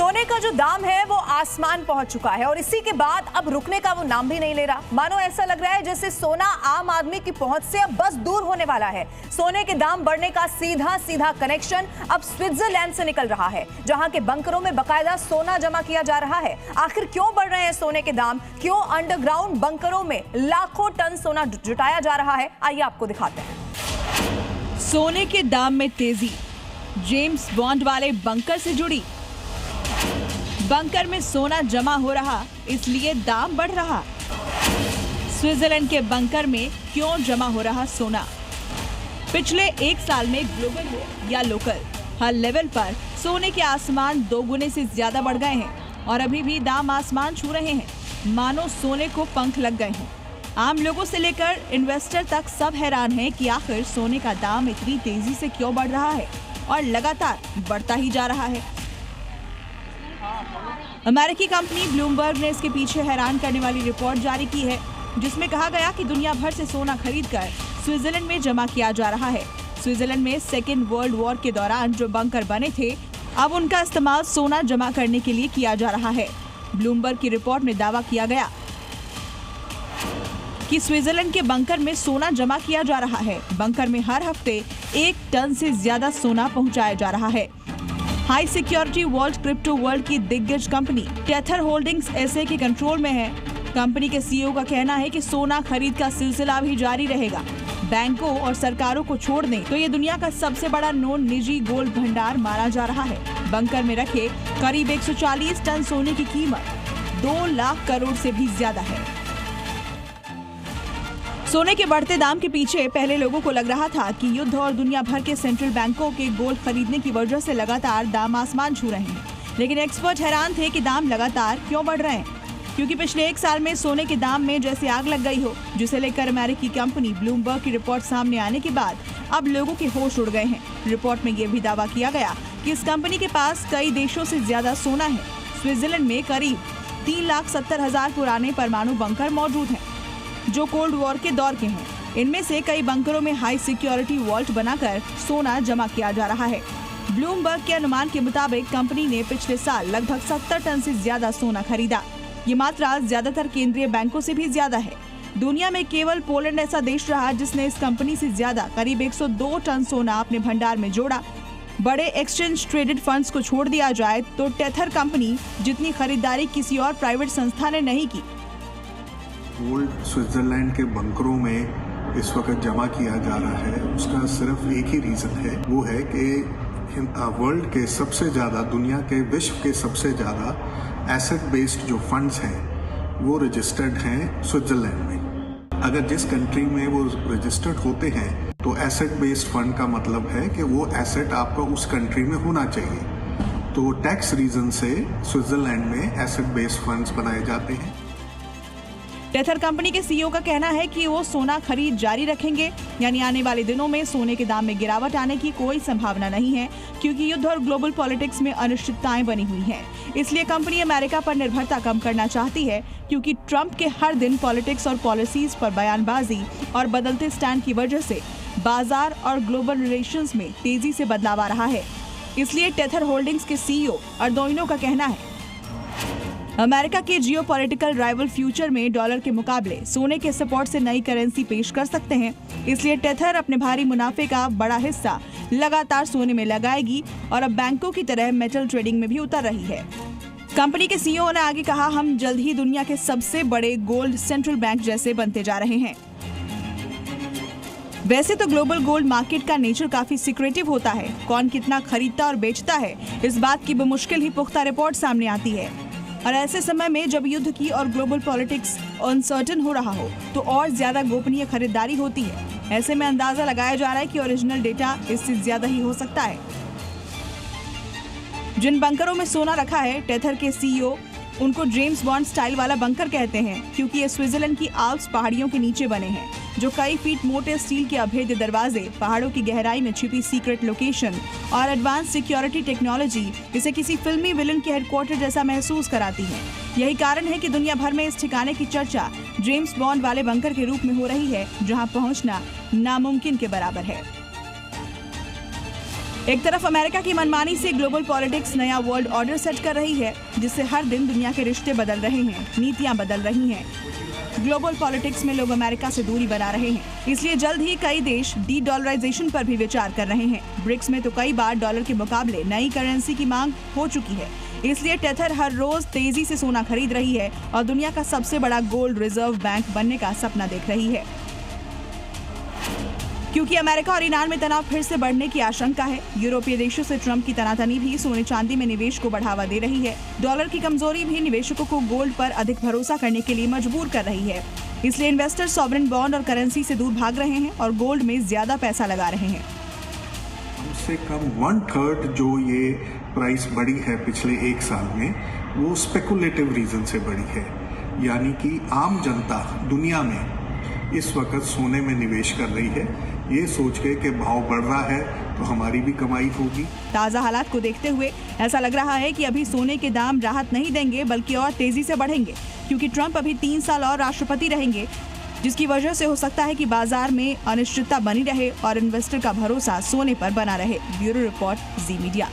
सोने का जो दाम है वो आसमान पहुंच चुका है और इसी के बाद अब रुकने का वो नाम भी नहीं ले रहा। मानो ऐसा लग रहा है जैसे सोना आम आदमी की पहुंच से अब बस दूर होने वाला है। सोने के दाम बढ़ने का सीधा सीधा कनेक्शन अब स्विट्जरलैंड से निकल रहा है, जहां के बंकरों में बकायदा सोना जमा किया जा रहा है। आखिर क्यों बढ़ रहे हैं सोने के दाम? क्यों अंडरग्राउंड बंकरों में लाखों टन सोना जुटाया जा रहा है? आइए आपको दिखाते हैं। सोने के दाम में तेजी, जेम्स बॉन्ड वाले बंकर से जुड़ी। बंकर में सोना जमा हो रहा, इसलिए दाम बढ़ रहा। स्विट्जरलैंड के बंकर में क्यों जमा हो रहा सोना? पिछले एक साल में ग्लोबल हो या लोकल, हर लेवल पर सोने के आसमान 2 गुने से ज्यादा बढ़ गए हैं और अभी भी दाम आसमान छू रहे हैं, मानो सोने को पंख लग गए हैं। आम लोगों से लेकर इन्वेस्टर तक सब हैरान हैं कि आखिर सोने का दाम इतनी तेजी से क्यों बढ़ रहा है और लगातार बढ़ता ही जा रहा है। अमेरिकी कंपनी ब्लूमबर्ग ने इसके पीछे हैरान करने वाली रिपोर्ट जारी की है, जिसमें कहा गया कि दुनिया भर से सोना खरीदकर स्विट्जरलैंड में जमा किया जा रहा है। स्विट्जरलैंड में सेकेंड वर्ल्ड वॉर के दौरान जो बंकर बने थे, अब उनका इस्तेमाल सोना जमा करने के लिए किया जा रहा है। ब्लूमबर्ग की रिपोर्ट में दावा किया गया कि स्विट्जरलैंड के बंकर में सोना जमा किया जा रहा है। बंकर में हर हफ्ते 1 टन से ज्यादा सोना पहुंचाया जा रहा है। High security vault crypto world की दिग्गज कंपनी टेथर होल्डिंग्स एसए के कंट्रोल में है। कंपनी के सीईओ का कहना है कि सोना खरीद का सिलसिला भी जारी रहेगा। बैंकों और सरकारों को छोड़ दें तो ये दुनिया का सबसे बड़ा नॉन निजी गोल्ड भंडार माना जा रहा है। बंकर में रखे करीब 140 टन सोने की कीमत 2 लाख करोड़ से भी ज्यादा है। सोने के बढ़ते दाम के पीछे पहले लोगों को लग रहा था कि युद्ध और दुनिया भर के सेंट्रल बैंकों के गोल्ड खरीदने की वजह से लगातार दाम आसमान छू रहे हैं, लेकिन एक्सपर्ट हैरान थे कि दाम लगातार क्यों बढ़ रहे हैं। क्योंकि पिछले एक साल में सोने के दाम में जैसे आग लग गई हो, जिसे लेकर अमेरिकी कंपनी ब्लूमबर्ग की रिपोर्ट सामने आने के बाद अब लोगों के होश उड़ गए हैं। रिपोर्ट में ये भी दावा किया गया कि इस कंपनी के पास कई देशों से ज्यादा सोना है। स्विट्जरलैंड में करीब 3,70,000 पुराने परमाणु बंकर मौजूद हैं, जो कोल्ड वॉर के दौर के हैं। इनमें से कई बंकरों में हाई सिक्योरिटी वॉल्ट बनाकर सोना जमा किया जा रहा है। ब्लूमबर्ग के अनुमान के मुताबिक कंपनी ने पिछले साल लगभग 70 टन से ज्यादा सोना खरीदा। ये मात्रा ज्यादातर केंद्रीय बैंकों से भी ज्यादा है। दुनिया में केवल पोलैंड ऐसा देश रहा जिसने इस कंपनी से ज्यादा करीब 102 टन सोना अपने भंडार में जोड़ा। बड़े एक्सचेंज ट्रेडेड फंड्स को छोड़ दिया जाए तो टेथर कंपनी जितनी खरीदारी किसी और प्राइवेट संस्था ने नहीं की। गोल्ड स्विट्जरलैंड के बंकरों में इस वक्त जमा किया जा रहा है, उसका सिर्फ एक ही रीज़न है, वो है कि वर्ल्ड के सबसे ज़्यादा, दुनिया के विश्व के सबसे ज़्यादा एसेट बेस्ड जो फंड्स हैं वो रजिस्टर्ड हैं स्विट्जरलैंड में। अगर जिस कंट्री में वो रजिस्टर्ड होते हैं तो एसेट बेस्ड फंड का मतलब है कि वो एसेट आपका उस कंट्री में होना चाहिए। तो टैक्स रीज़न से स्विट्जरलैंड में एसेट बेस्ड फंड्स बनाए जाते हैं। टेथर कंपनी के सीईओ का कहना है कि वो सोना खरीद जारी रखेंगे, यानी आने वाले दिनों में सोने के दाम में गिरावट आने की कोई संभावना नहीं है, क्योंकि युद्ध और ग्लोबल पॉलिटिक्स में अनिश्चितताएं बनी हुई हैं। इसलिए कंपनी अमेरिका पर निर्भरता कम करना चाहती है, क्योंकि ट्रंप के हर दिन पॉलिटिक्स और पॉलिसीज पर बयानबाजी और बदलते स्टैंड की वजह से बाजार और ग्लोबल रिलेशंस में तेजी से बदलाव आ रहा है। इसलिए टेथर होल्डिंग्स के सीईओ अर्दोइनो का कहना है, अमेरिका के जियोपॉलिटिकल राइवल फ्यूचर में डॉलर के मुकाबले सोने के सपोर्ट से नई करेंसी पेश कर सकते हैं। इसलिए टेथर अपने भारी मुनाफे का बड़ा हिस्सा लगातार सोने में लगाएगी और अब बैंकों की तरह मेटल ट्रेडिंग में भी उतर रही है। कंपनी के सीईओ ने आगे कहा, हम जल्द ही दुनिया के सबसे बड़े गोल्ड सेंट्रल बैंक जैसे बनते जा रहे हैं। वैसे तो ग्लोबल गोल्ड मार्केट का नेचर काफी सिक्रेटिव होता है। कौन कितना खरीदता और बेचता है, इस बात की बमुश्किल ही पुख्ता रिपोर्ट सामने आती है। और ऐसे समय में जब युद्ध की और ग्लोबल पॉलिटिक्स अनसर्टेन हो रहा हो तो और ज्यादा गोपनीय खरीदारी होती है। ऐसे में अंदाजा लगाया जा रहा है कि ओरिजिनल डेटा इससे ज्यादा ही हो सकता है। जिन बंकरों में सोना रखा है, टेथर के सीईओ उनको जेम्स बॉन्ड स्टाइल वाला बंकर कहते हैं, क्योंकि ये स्विट्जरलैंड की आल्प्स पहाड़ियों के नीचे बने हैं, जो कई फीट मोटे स्टील के अभेद्य दरवाजे, पहाड़ों की गहराई में छिपी सीक्रेट लोकेशन और एडवांस सिक्योरिटी टेक्नोलॉजी इसे किसी फिल्मी विलन के हेडक्वार्टर जैसा महसूस कराती है। यही कारण है कि दुनिया भर में इस ठिकाने की चर्चा जेम्स बॉन्ड वाले बंकर के रूप में हो रही है, जहां पहुंचना नामुमकिन के बराबर है। एक तरफ अमेरिका की मनमानी से ग्लोबल पॉलिटिक्स नया वर्ल्ड ऑर्डर सेट कर रही है, जिससे हर दिन दुनिया के रिश्ते बदल रहे हैं, नीतियां बदल रही हैं। ग्लोबल पॉलिटिक्स में लोग अमेरिका से दूरी बना रहे हैं, इसलिए जल्द ही कई देश डी-डॉलराइजेशन पर भी विचार कर रहे हैं। ब्रिक्स में तो कई बार डॉलर के मुकाबले नई करेंसी की मांग हो चुकी है, इसलिए टेथर हर रोज तेजी से सोना खरीद रही है और दुनिया का सबसे बड़ा गोल्ड रिजर्व बैंक बनने का सपना देख रही है। क्योंकि अमेरिका और ईरान में तनाव फिर से बढ़ने की आशंका है, यूरोपीय देशों से ट्रंप की तनातनी भी सोने चांदी में निवेश को बढ़ावा दे रही है। डॉलर की कमजोरी भी निवेशकों को गोल्ड पर अधिक भरोसा करने के लिए मजबूर कर रही है, इसलिए इन्वेस्टर सॉवरेन बॉन्ड और करेंसी से दूर भाग रहे हैं और गोल्ड में ज्यादा पैसा लगा रहे हैं। कम से कम 1/3 जो ये प्राइस बढ़ी है पिछले 1 साल में, वो स्पेकुलेटिव रीजन से बढ़ी है, यानी कि आम जनता दुनिया में इस वक्त सोने में निवेश कर रही है, ये सोच के भाव बढ़ रहा है तो हमारी भी कमाई होगी। ताज़ा हालात को देखते हुए ऐसा लग रहा है कि अभी सोने के दाम राहत नहीं देंगे बल्कि और तेजी से बढ़ेंगे, क्योंकि ट्रंप अभी 3 साल और राष्ट्रपति रहेंगे, जिसकी वजह से हो सकता है कि बाजार में अनिश्चितता बनी रहे और इन्वेस्टर का भरोसा सोने पर बना रहे। ब्यूरो रिपोर्ट, जी मीडिया।